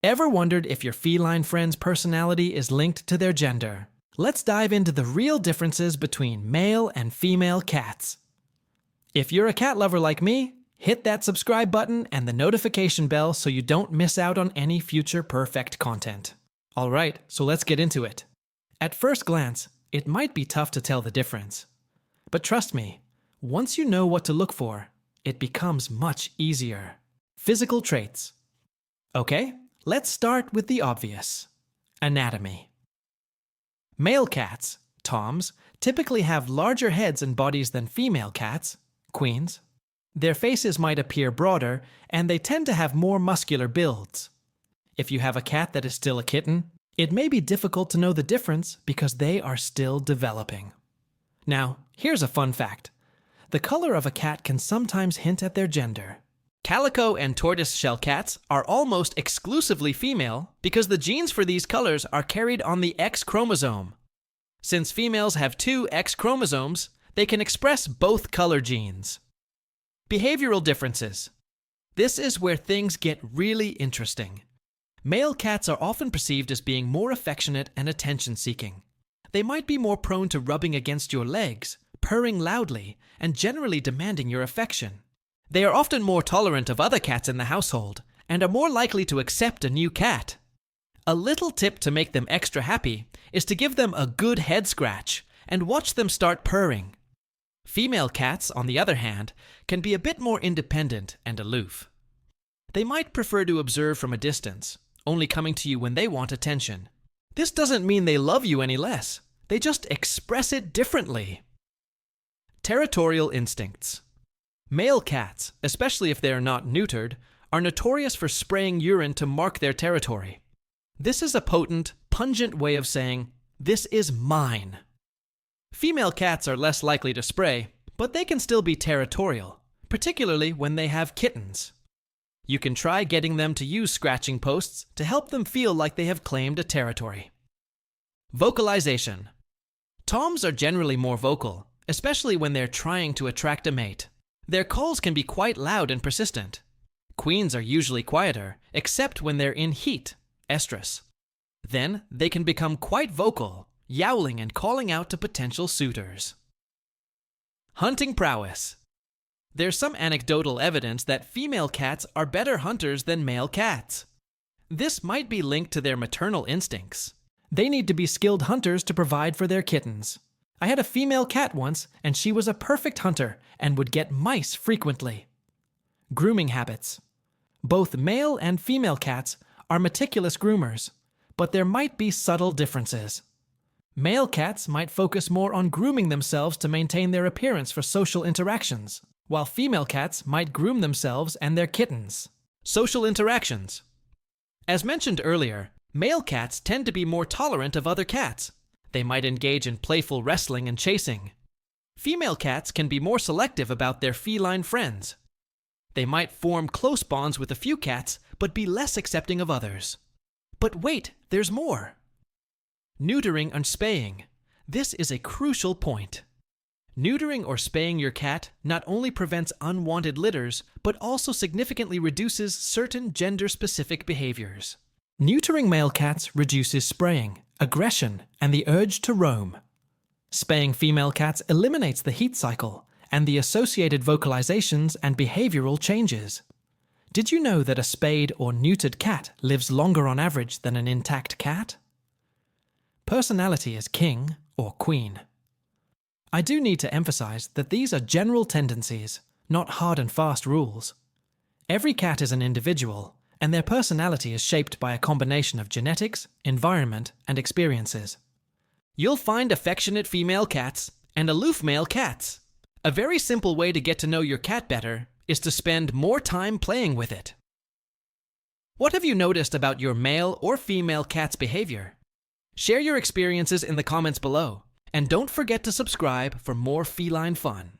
Ever wondered if your feline friend's personality is linked to their gender? Let's dive into the real differences between male and female cats. If you're a cat lover like me, hit that subscribe button and the notification bell so you don't miss out on any future perfect content. Alright, so let's get into it. At first glance, it might be tough to tell the difference. But trust me, once you know what to look for, it becomes much easier. Physical traits. Okay, let's start with the obvious. Anatomy. Male cats, toms, typically have larger heads and bodies than female cats, queens. Their faces might appear broader, and they tend to have more muscular builds. If you have a cat that is still a kitten, it may be difficult to know the difference because they are still developing. Now, here's a fun fact. The color of a cat can sometimes hint at their gender. Calico and tortoiseshell cats are almost exclusively female because the genes for these colors are carried on the X chromosome. Since females have two X chromosomes, they can express both color genes. Behavioral differences. This is where things get really interesting. Male cats are often perceived as being more affectionate and attention-seeking. They might be more prone to rubbing against your legs, purring loudly, and generally demanding your affection. They are often more tolerant of other cats in the household and are more likely to accept a new cat. A little tip to make them extra happy is to give them a good head scratch and watch them start purring. Female cats, on the other hand, can be a bit more independent and aloof. They might prefer to observe from a distance, only coming to you when they want attention. This doesn't mean they love you any less. They just express it differently. Territorial instincts. Male cats, especially if they are not neutered, are notorious for spraying urine to mark their territory. This is a potent, pungent way of saying, "This is mine." Female cats are less likely to spray, but they can still be territorial, particularly when they have kittens. You can try getting them to use scratching posts to help them feel like they have claimed a territory. Vocalization. Toms are generally more vocal, especially when they're trying to attract a mate. Their calls can be quite loud and persistent. Queens are usually quieter, except when they're in heat, estrus. Then they can become quite vocal, yowling and calling out to potential suitors. Hunting prowess. There's some anecdotal evidence that female cats are better hunters than male cats. This might be linked to their maternal instincts. They need to be skilled hunters to provide for their kittens. I had a female cat once, and she was a perfect hunter and would get mice frequently. Grooming habits. Both male and female cats are meticulous groomers, but there might be subtle differences. Male cats might focus more on grooming themselves to maintain their appearance for social interactions, while female cats might groom themselves and their kittens. Social interactions. As mentioned earlier, male cats tend to be more tolerant of other cats. They might engage in playful wrestling and chasing. Female cats can be more selective about their feline friends. They might form close bonds with a few cats, but be less accepting of others. But wait, there's more. Neutering and spaying. This is a crucial point. Neutering or spaying your cat not only prevents unwanted litters, but also significantly reduces certain gender-specific behaviors. Neutering male cats reduces spraying, aggression, and the urge to roam. Spaying female cats eliminates the heat cycle and the associated vocalizations and behavioral changes. Did you know that a spayed or neutered cat lives longer on average than an intact cat? Personality is king or queen. I do need to emphasize that these are general tendencies, not hard and fast rules. Every cat is an individual, and their personality is shaped by a combination of genetics, environment, and experiences. You'll find affectionate female cats and aloof male cats. A very simple way to get to know your cat better is to spend more time playing with it. What have you noticed about your male or female cat's behavior? Share your experiences in the comments below, and don't forget to subscribe for more feline fun.